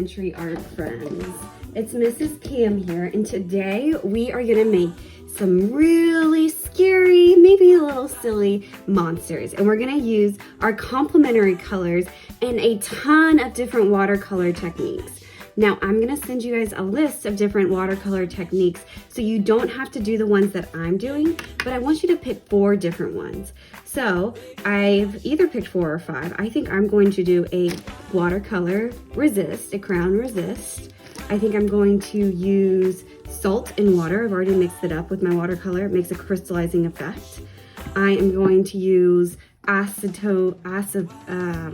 elementary art friends. It's Mrs. Pam here, and today we are gonna make some really scary, maybe a little silly monsters. And we're gonna use our complementary colors and a ton of different watercolor techniques. Now, I'm gonna send you guys a list of different watercolor techniques so you don't have to do the ones that I'm doing, but I want you to pick 4 different ones. So I've either picked 4 or 5. I think I'm going to do a watercolor resist, a crown resist. I think I'm going to use salt and water. I've already mixed it up with my watercolor. It makes a crystallizing effect. I am going to use I don't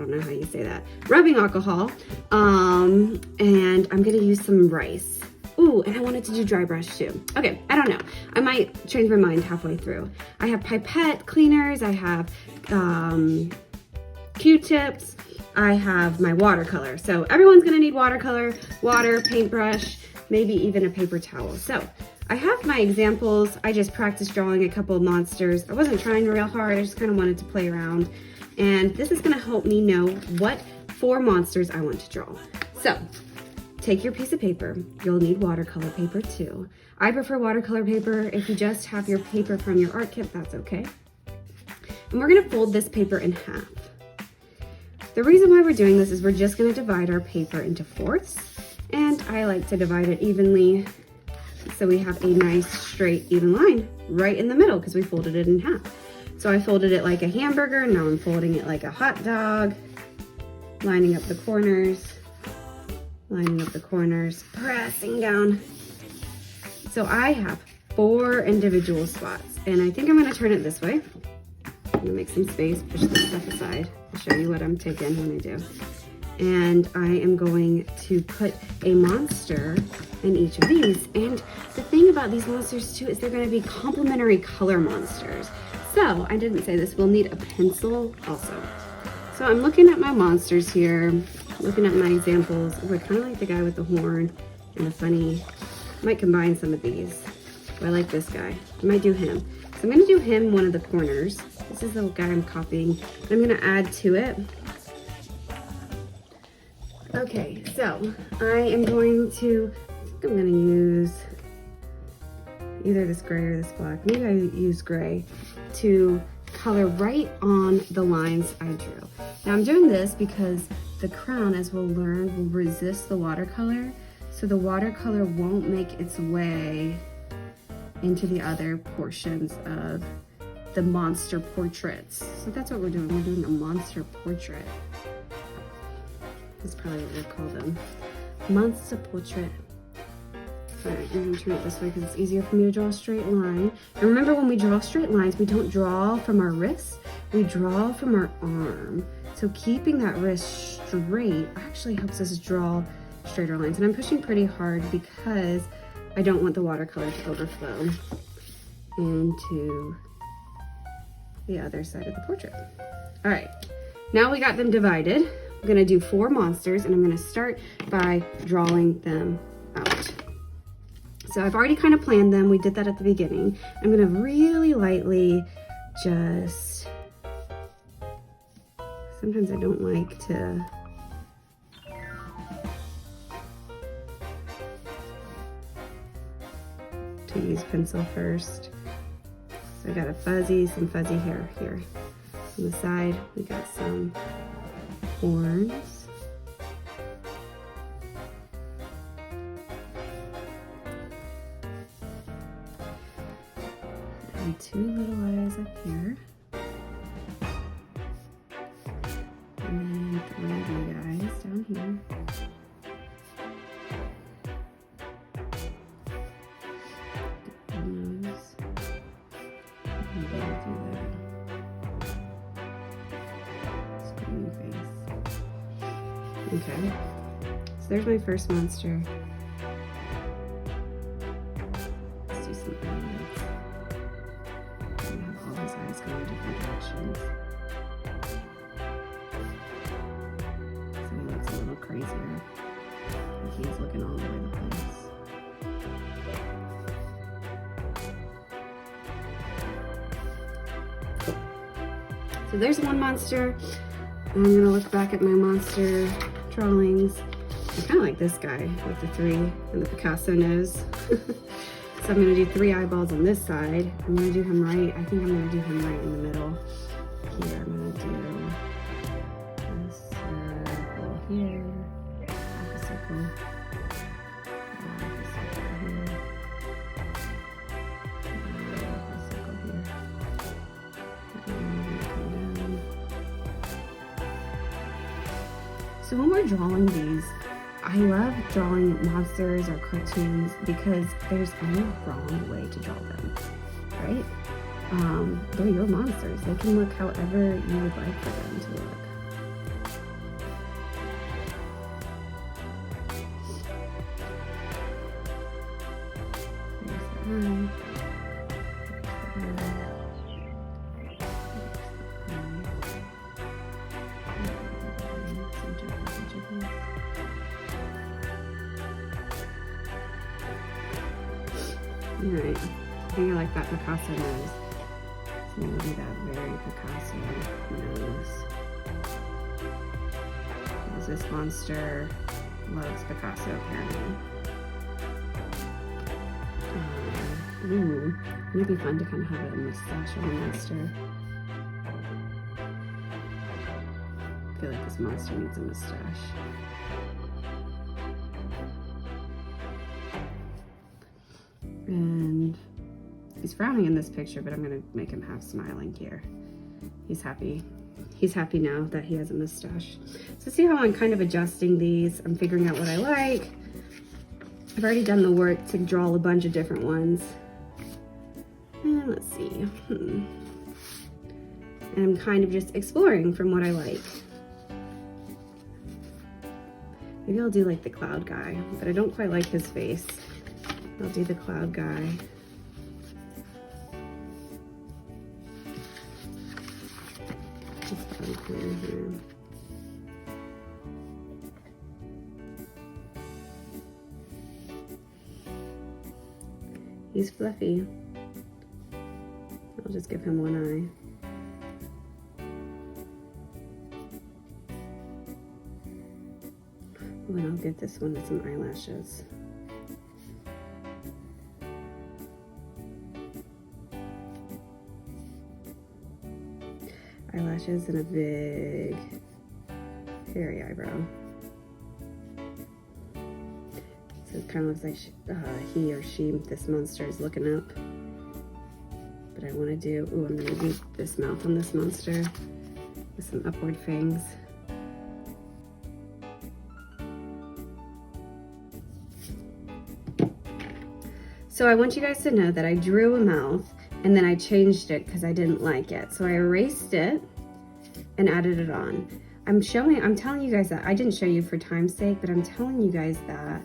know how you say that, rubbing alcohol, and I'm gonna use some rice. Ooh, and I wanted to do dry brush too. Okay, I don't know, I might change my mind halfway through. I have pipette cleaners, I have Q-tips, I have my watercolor. So everyone's gonna need watercolor, water, paintbrush, maybe even a paper towel. So I have my examples. I just practiced drawing a couple of monsters. I wasn't trying real hard. I just kind of wanted to play around. And this is going to help me know what 4 monsters I want to draw. So take your piece of paper. You'll need watercolor paper too. I prefer watercolor paper. If you just have your paper from your art kit, that's okay. And we're going to fold this paper in half. The reason why we're doing this is we're just going to divide our paper into fourths. And I like to divide it evenly, so we have a nice straight even line right in the middle because we folded it in half. So I folded it like a hamburger, now I'm folding it like a hot dog, lining up the corners, pressing down. So I have 4 individual spots, and I think I'm gonna turn it this way. I'm gonna make some space, push this stuff aside. I'll show you what I'm taking when I do. And I am going to put a monster in each of these. And the thing about these monsters too is they're going to be complementary color monsters. So I didn't say this, we'll need a pencil also. So I'm looking at my monsters here, looking at my examples. We're kind of like the guy with the horn and the funny. I might combine some of these. I like this guy. I might do him. So I'm going to do him one of the corners. This is the guy I'm copying. I'm going to add to it. Okay, so I am going to, I'm going to use either this gray or this black. Maybe I use gray to color right on the lines I drew. Now I'm doing this because the crown, as we'll learn, will resist the watercolor, so the watercolor won't make its way into the other portions of the monster portraits. So that's what we're doing. We're doing a monster portrait. That's probably what we'll call them. Monster portrait. All right, I'm gonna turn it this way because it's easier for me to draw a straight line. And remember, when we draw straight lines, we don't draw from our wrist, we draw from our arm. So keeping that wrist straight actually helps us draw straighter lines. And I'm pushing pretty hard because I don't want the watercolor to overflow into the other side of the portrait. All right, now we got them divided. I'm gonna do 4 monsters, and I'm gonna start by drawing them out. So I've already kind of planned them. We did that at the beginning. I'm gonna really lightly just, sometimes I don't like to use pencil first. So I got some fuzzy hair here. On the side, we got some horns. And 2 little eyes up here. And 3 big eyes down here. Nose. And then do the screaming face. Okay, so there's my first monster. Let's do some eyelids. I'm gonna have all his eyes going in different directions. So he looks a little crazier. He's looking all over the place. Cool. So there's one monster. I'm gonna look back at my monster drawings I kind of like this guy with the 3 and the Picasso nose. So I'm gonna do 3 eyeballs on this side. I'm gonna do him right. I think I'm gonna do him right in the middle. Here, I'm gonna do a circle here, half a circle, half a circle here, half a circle here. And I'm gonna come down. So when we're drawing these, I love drawing monsters or cartoons because there's no wrong way to draw them, right? They're your monsters. They can look however you would like for them to look. There's the eye. Alright, I think I like that Picasso nose. So I'm going to do that very Picasso nose. Because this monster loves Picasso apparently. Ooh, it'd be fun to kind of have a mustache on a monster. I feel like this monster needs a mustache. And he's frowning in this picture, but I'm gonna make him half smiling here. He's happy. He's happy now that he has a mustache. So see how I'm kind of adjusting these. I'm figuring out what I like. I've already done the work to draw a bunch of different ones. And let's see. And I'm kind of just exploring from what I like. Maybe I'll do like the cloud guy, but I don't quite like his face. I'll do the cloud guy. Just put a corner here. He's fluffy. I'll just give him one eye. Oh, and I'll get this one with some eyelashes. Eyelashes and a big hairy eyebrow. So it kind of looks like he or she, this monster, is looking up. But I want to do, ooh, I'm going to do this mouth on this monster with some upward fangs. So I want you guys to know that I drew a mouth and then I changed it because I didn't like it. So I erased it and added it on. I'm telling you guys that. I didn't show you for time's sake, but I'm telling you guys that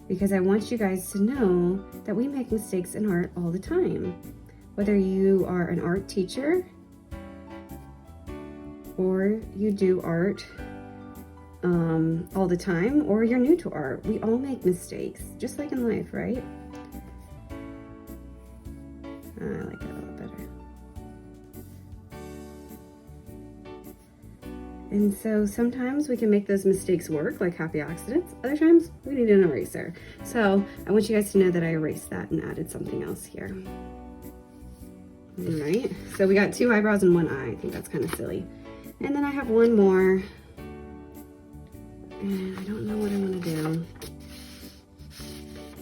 because I want you guys to know that we make mistakes in art all the time. Whether you are an art teacher or you do art all the time, or you're new to art, we all make mistakes, just like in life, right? I like that a little better. And so sometimes we can make those mistakes work, like happy accidents. Other times we need an eraser. So I want you guys to know that I erased that and added something else here. All right, so we got 2 eyebrows and 1 eye. I think that's kind of silly. And then I have one more. And I don't know what I want to do.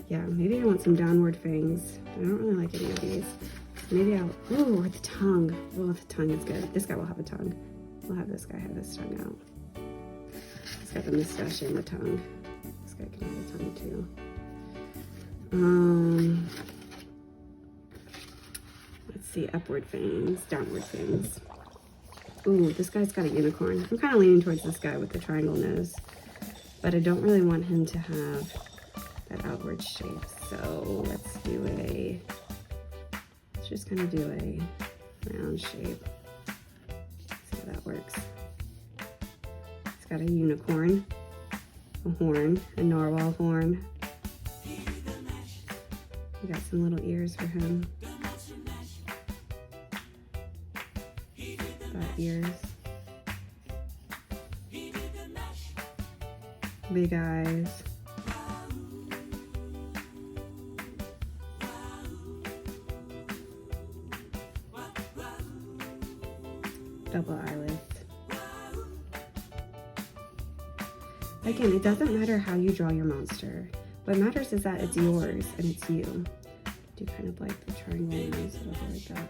Yeah, maybe I want some downward fangs. I don't really like any of these. Maybe I'll, ooh, with the tongue. Oh, the tongue is good. This guy will have a tongue. We'll have this guy have his tongue out. He's got the mustache and the tongue. This guy can have a tongue too. Let's see, upward fangs, downward fangs. Ooh, this guy's got a unicorn. I'm kind of leaning towards this guy with the triangle nose, but I don't really want him to have that outward shape. So let's just kind of do a round shape. See how that works. It's got a unicorn, a horn, a narwhal horn. We got some little ears for him. Got ears. big eyes. Double eyelids. Again, it doesn't matter how you draw your monster. What matters is that it's yours and it's you. Do kind of like the triangle nose, it'll be like that.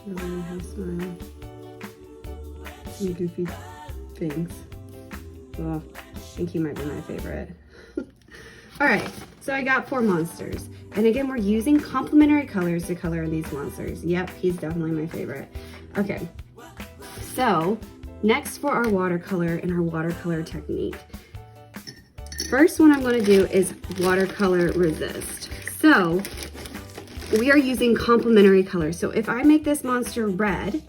Really nice smile. Some goofy things. Oh, I think he might be my favorite. All right, so I got 4 monsters. And again, we're using complementary colors to color these monsters. Yep, he's definitely my favorite. Okay, so next for our watercolor and our watercolor technique. First one I'm gonna do is Watercolor Resist. So we are using complementary colors. So if I make this monster red,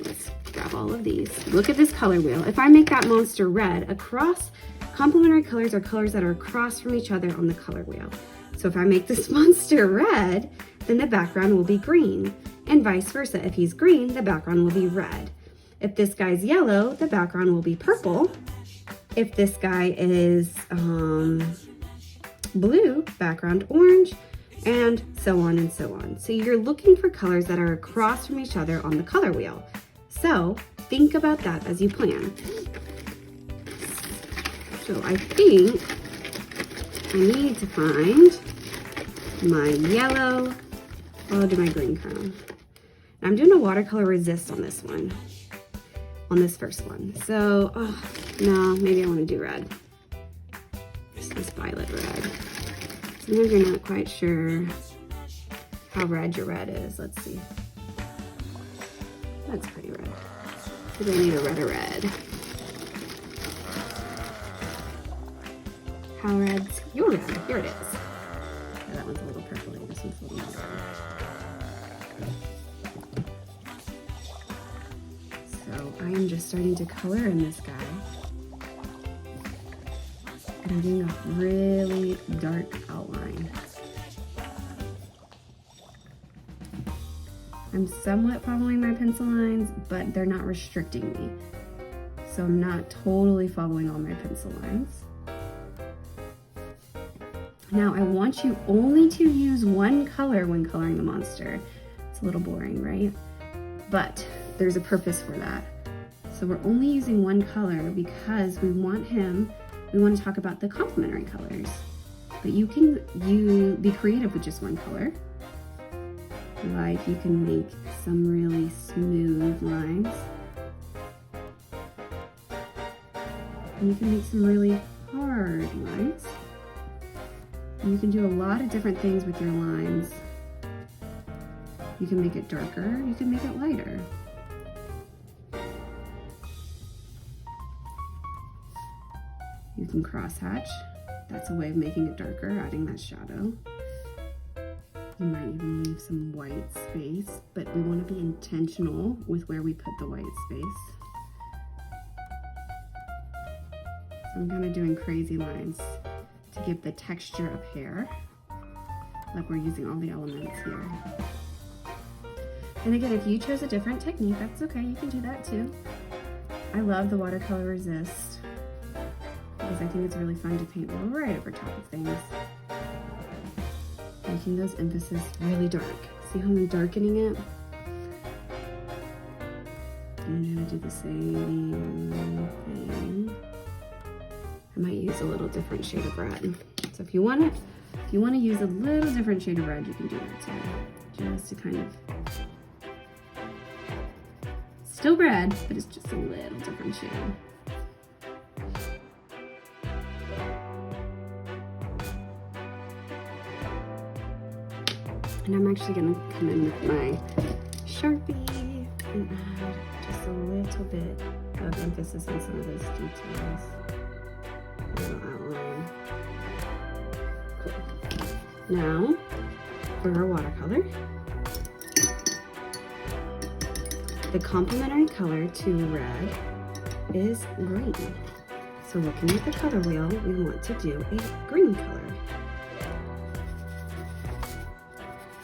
let's grab all of these. Look at this color wheel. If I make that monster red, across, complementary colors are colors that are across from each other on the color wheel. So if I make this monster red, then the background will be green, and vice versa. If he's green, the background will be red. If this guy's yellow, the background will be purple. If this guy is blue, background orange, and so on and so on. So you're looking for colors that are across from each other on the color wheel. So think about that as you plan. So I think I need to find my yellow, I'll do my green crown. I'm doing a Watercolor Resist on this one, on this first one. So, no, maybe I want to do red. Just this violet red. Sometimes you're not quite sure how red your red is. Let's see. That's pretty red. Maybe I need a redder red. How red's your red? Here it is. Oh, that one's a little purpley. This one's a little more red. So I am just starting to color in this guy. And I'm doing a really dark outline. I'm somewhat following my pencil lines, but they're not restricting me. So I'm not totally following all my pencil lines. Now I want you only to use one color when coloring the monster. It's a little boring, right? But there's a purpose for that. So we're only using one color because we want to talk about the complementary colors. But you be creative with just one color. Like you can make some really smooth lines. And you can make some really hard lines. And you can do a lot of different things with your lines. You can make it darker, you can make it lighter. You can crosshatch. That's a way of making it darker, adding that shadow. You might even leave some white space, but we want to be intentional with where we put the white space. So I'm kind of doing crazy lines to give the texture of hair, like we're using all the elements here. And again, if you chose a different technique, that's okay, you can do that too. I love the Watercolor Resist because I think it's really fun to paint right over top of things. Making those emphasis really dark. See how I'm darkening it? I'm gonna do the same thing. I might use a little different shade of red. So if you want to use a little different shade of red, you can do that too. Just to kind of, still red, but it's just a little different shade. And I'm actually gonna come in with my Sharpie and add just a little bit of emphasis on some of those details. Little outline. Cool. Now, for our watercolor, the complementary color to red is green. So looking at the color wheel, we want to do a green color.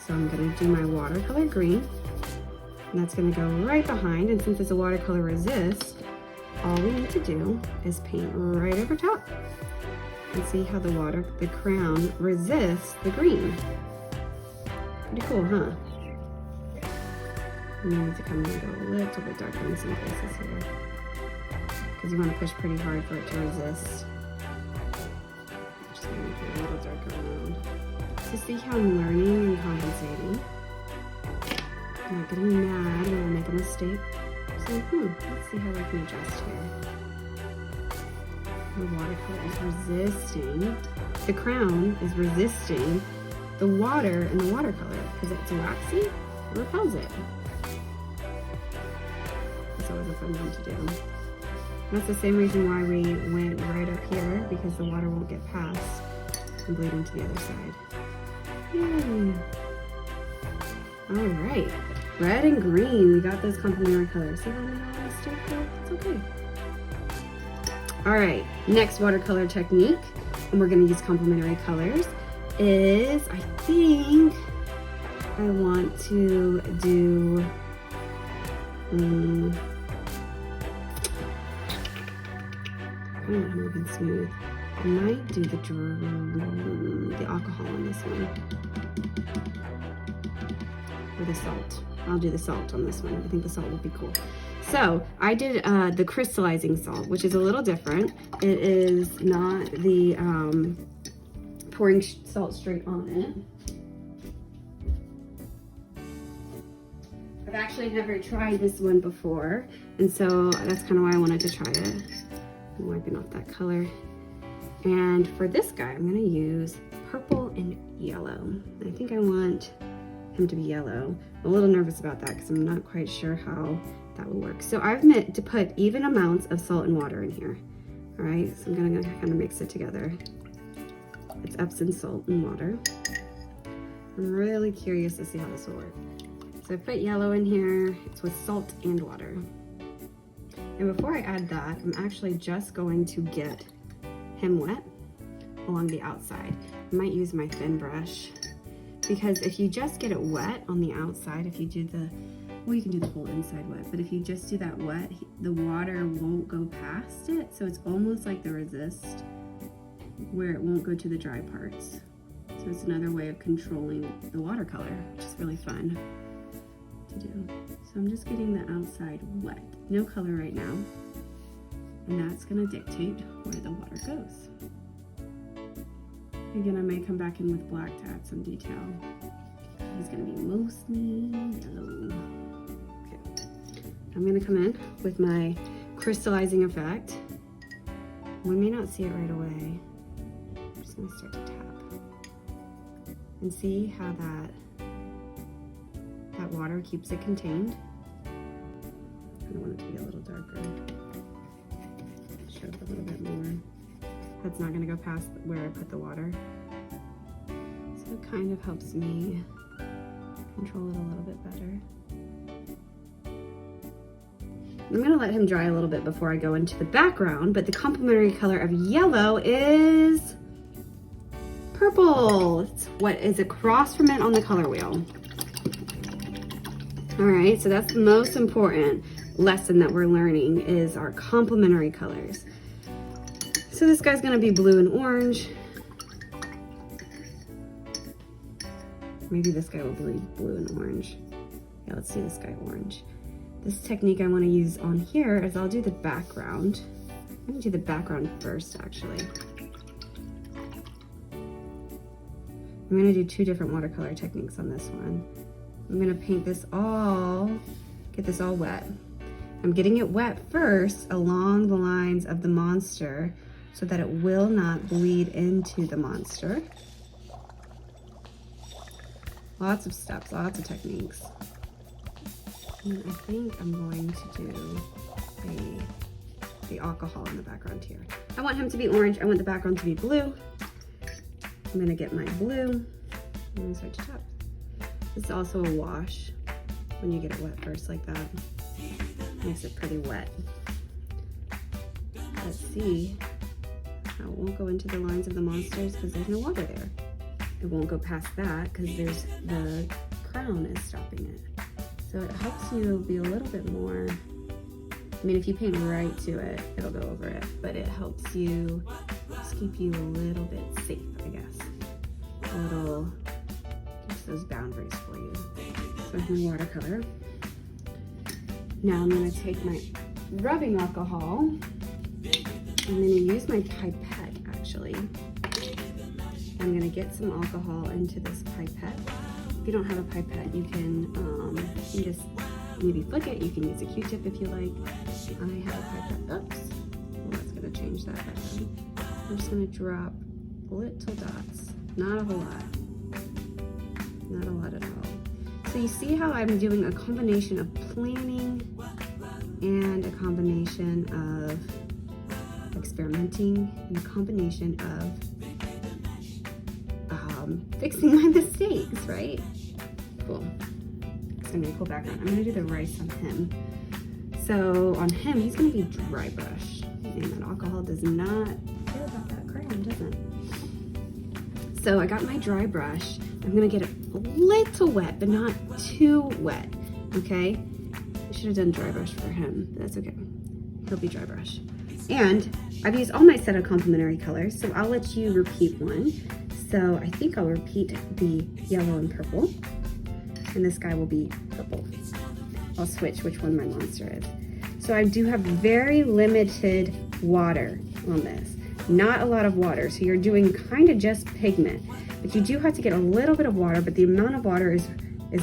So I'm gonna do my watercolor green. And that's gonna go right behind. And since it's a watercolor resist, all we need to do is paint right over top. And see how the crown resists the green. Pretty cool, huh? And you need to come in and go a little bit darker in some places here, because you want to push pretty hard for it to resist. I'm just going to make it a little darker around. So see how I'm learning and compensating. I'm not getting mad when I make a mistake. So, let's see how I can adjust here. The watercolor is resisting, the crown is resisting the water in the watercolor because it's waxy, it repels it. It's always a fun one to do. That's the same reason why we went right up here, because the water won't get past and bleed into the other side. Yay! All right, red and green, we got those complementary colors. See how I made all a mistake there? It's okay. All right, next watercolor technique, and we're gonna use complementary colors, is I think I want to do, I don't know how moving smooth. I might do the alcohol on this one, or the salt. I'll do the salt on this one. I think the salt will be cool. So I did the crystallizing salt, which is a little different. It is not the pouring salt straight on it. I've actually never tried this one before, and so that's kind of why I wanted to try it. I'm wiping off that color. And for this guy, I'm gonna use purple and yellow. I think I want him to be yellow. I'm a little nervous about that because I'm not quite sure how that will work. So I've meant to put even amounts of salt and water in here. All right, so I'm gonna kind of mix it together. It's Epsom salt and water. I'm really curious to see how this will work. So I put yellow in here. It's with salt and water. And before I add that, I'm actually just going to get him wet along the outside. I might use my thin brush, because if you just get it wet on the outside, if you do the, well, you can do the whole inside wet, but if you just do that wet, the water won't go past it. So it's almost like the resist, where it won't go to the dry parts. So it's another way of controlling the watercolor, which is really fun to do. So I'm just getting the outside wet. No color right now. And that's gonna dictate where the water goes. Again, I may come back in with black to add some detail. He's gonna be mostly yellow. Okay. I'm gonna come in with my crystallizing effect. We may not see it right away. I'm just gonna start to tap. And see how that water keeps it contained. I want it to be a little darker. Show up a little bit more. That's not gonna go past where I put the water. So it kind of helps me control it a little bit better. I'm gonna let him dry a little bit before I go into the background, but the complementary color of yellow is purple. It's what is across from it on the color wheel. All right, so that's the most important lesson that we're learning, is our complementary colors. So this guy's gonna be blue and orange. Maybe this guy will be blue and orange. Yeah, let's do this guy orange. This technique I wanna use on here is I'll do the background. I'm gonna do the background first, actually. I'm gonna do two different watercolor techniques on this one. I'm gonna paint this all, get this all wet. I'm getting it wet first along the lines of the monster so that it will not bleed into the monster. Lots of steps, lots of techniques. And I think I'm going to do the alcohol in the background here. I want him to be orange, I want the background to be blue. I'm gonna get my blue, I'm gonna start to tap. It's also a wash when you get it wet first like that. Makes it pretty wet. Let's see how it won't go into the lines of the monsters because there's no water there. it won't go past that because there's the crown is stopping it. So it helps you be a little bit more, I mean, if you paint right to it, it'll go over it, but it helps you just keep you a little bit safe, I guess. A little, just those boundaries for you. So I'm gonna watercolor. Now I'm gonna take my rubbing alcohol. I'm gonna use my pipette, actually. I'm gonna get some alcohol into this pipette. If you don't have a pipette, you can just maybe flick it. You can use a Q-tip if you like. I have a pipette. Oops. Well, that's gonna change that better. I'm just gonna drop little dots. Not a whole lot. Not a lot at all. So you see how I'm doing a combination of planning and a combination of experimenting and a combination of fixing my mistakes, right? Cool. So I'm gonna go back on. I'm gonna do the rice on him. So on him, he's gonna be dry brush. And that alcohol does not care about that crayon, does it? So I got my dry brush. I'm gonna get it a little wet, but not too wet, okay? I should have done dry brush for him, but that's okay. He'll be dry brush. And I've used all my set of complementary colors, so I'll let you repeat one. So I think I'll repeat the yellow and purple, and this guy will be purple. I'll switch which one my monster is. So I do have very limited water on this. Not a lot of water, so you're doing kind of just pigment. But you do have to get a little bit of water, but the amount of water is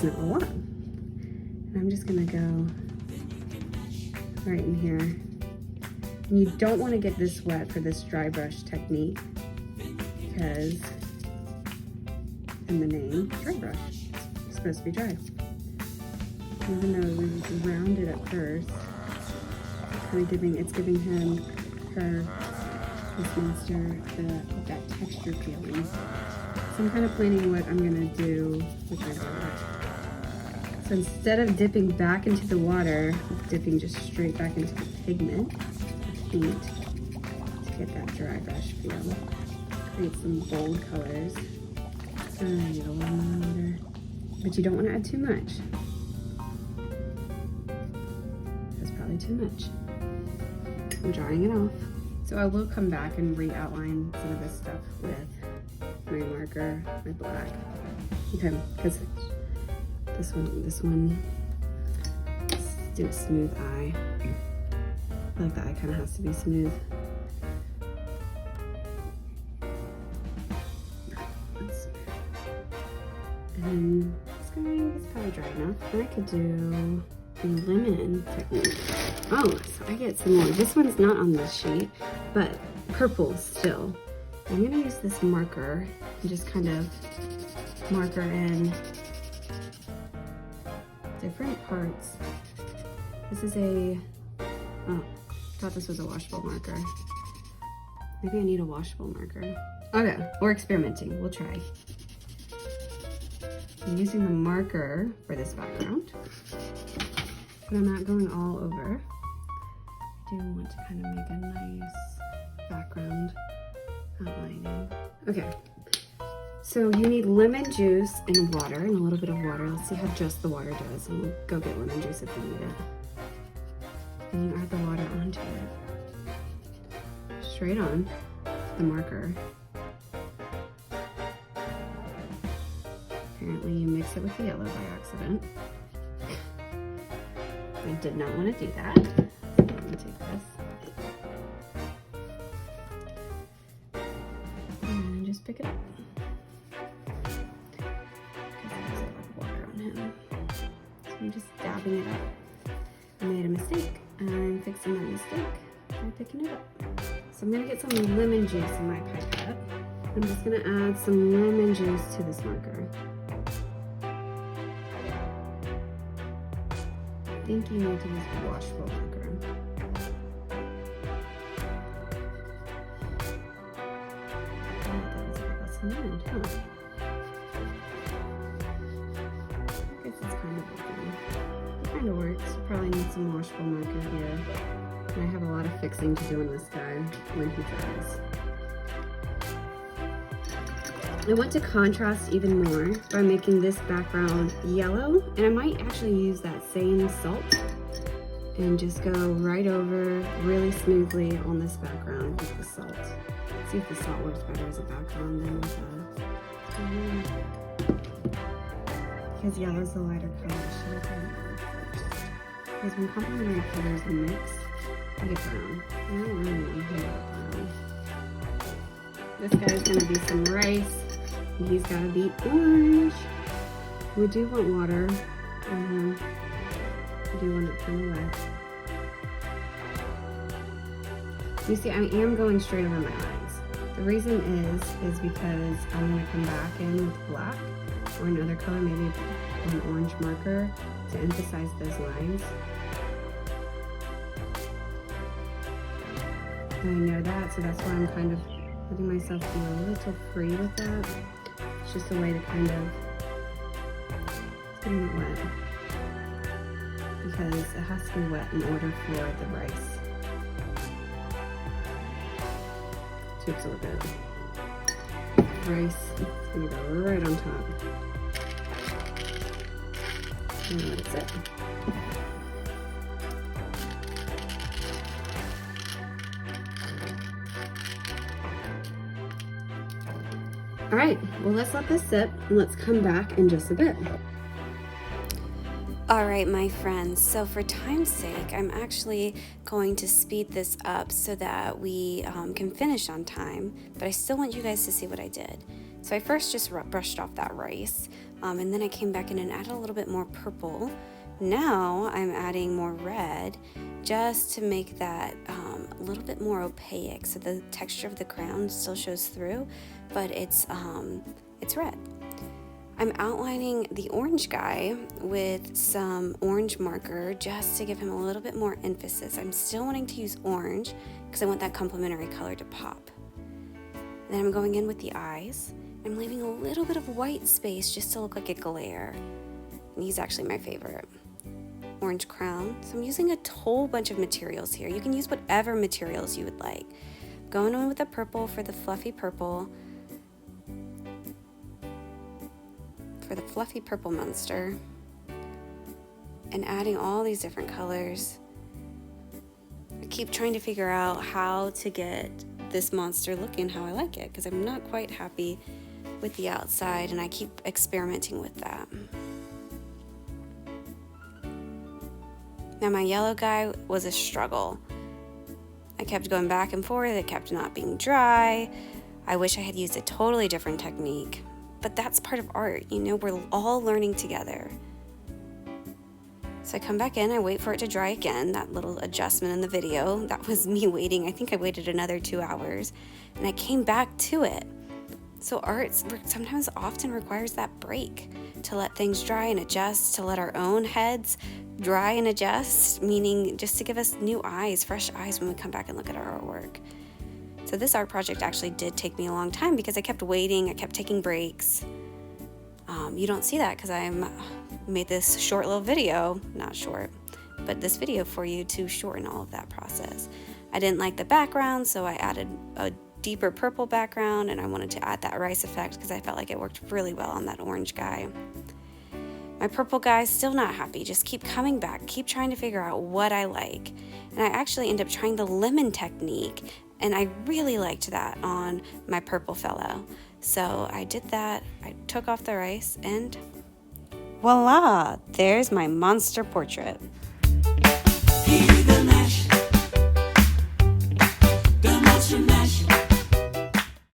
not a lot. And I'm just gonna go right in here. And you don't wanna get this wet for this dry brush technique because in the name, dry brush, it's supposed to be dry. Even though we rounded at first, kind of it's giving him, this monster, that texture feeling. So I'm kind of planning what I'm gonna do with my color. So instead of dipping back into the water, I'm dipping just straight back into the pigment, the paint, to get that dry brush feel. Create some bold colors. I need a little more water, but you don't want to add too much. That's probably too much. I'm drying it off. So I will come back and re-outline some of this stuff with my marker, my black. Okay, because this one, let's do a smooth eye. I like the eye kind of has to be smooth. And it's probably dry enough. And I could do the lemon technique. Oh, so I get some more. This one's not on this sheet, but purple still. I'm gonna use this marker and just kind of marker in different parts. This is oh, thought this was a washable marker. Maybe I need a washable marker. Okay, we're experimenting, we'll try. I'm using the marker for this background, but I'm not going all over. I do want to kind of make a nice background outlining. Okay, so you need lemon juice and water, and a little bit of water. Let's see how just the water does, and we'll go get lemon juice if we need it. And you add the water onto it. Straight on the marker. Apparently you mix it with the yellow by accident. I did not want to do that. So I'm going to take this. And just pick it up. Because there's a lot of water on him. So I'm just dabbing it up. I made a mistake. I'm fixing that mistake by picking it up. So I'm going to get some lemon juice in my pipette. I'm just going to add some lemon juice to this marker. I think you need to use a washable marker. That was about some end, huh? I guess it's kind of working. It kind of works. You probably need some washable marker here. And I have a lot of fixing to do on this guy when he dries. I want to contrast even more by making this background yellow, and I might actually use that same salt and just go right over really smoothly on this background with the salt. See if the salt works better as a background than with because yellow's the lighter color. Should I done yellow first? Because when complementary colors mix, I get brown. I don't really want to brown. This guy's gonna be some rice. He's got to be orange. We do want water on him. We do want it kind of wet. You see, I am going straight over my eyes. The reason is because I'm going to come back in with black or another color, maybe an orange marker to emphasize those lines. And I know that, so that's why I'm kind of letting myself be a little free with that. It's just a way to kind of, it's getting it wet because it has to be wet in order for the rice to absorb it. Rice is gonna go right on top. And let it sit. All right, well, let's let this sit and let's come back in just a bit. All right, my friends, so for time's sake, I'm actually going to speed this up so that we can finish on time, but I still want you guys to see what I did. So I first just brushed off that rice, and then I came back in and added a little bit more purple. Now I'm adding more red just to make that a little bit more opaque, so the texture of the crown still shows through, but it's red. I'm outlining the orange guy with some orange marker just to give him a little bit more emphasis. I'm still wanting to use orange because I want that complementary color to pop. And then I'm going in with the eyes. I'm leaving a little bit of white space just to look like a glare. And he's actually my favorite. Orange crown. So I'm using a whole bunch of materials here. You can use whatever materials you would like. Going on with the purple for the fluffy purple. For the fluffy purple monster, and adding all these different colors. I keep trying to figure out how to get this monster looking how I like it, because I'm not quite happy with the outside, and I keep experimenting with that. Now my yellow guy was a struggle. I kept going back and forth, it kept not being dry. I wish I had used a totally different technique. But that's part of art, you know, we're all learning together. So I come back in, I wait for it to dry again, that little adjustment in the video, that was me waiting. I think I waited another 2 hours, and I came back to it. So art sometimes often requires that break to let things dry and adjust, to let our own heads dry and adjust, meaning just to give us new eyes, fresh eyes when we come back and look at our artwork. So this art project actually did take me a long time because I kept waiting, I kept taking breaks. You don't see that because I made this short little video, not short, but this video for you to shorten all of that process. I didn't like the background, so I added a deeper purple background, and I wanted to add that rice effect because I felt like it worked really well on that orange guy. My purple guy, still not happy, just keep coming back, keep trying to figure out what I like. And I actually end up trying the lemon technique, and I really liked that on my purple fellow. So I did that, I took off the rice, and voila, there's my monster portrait.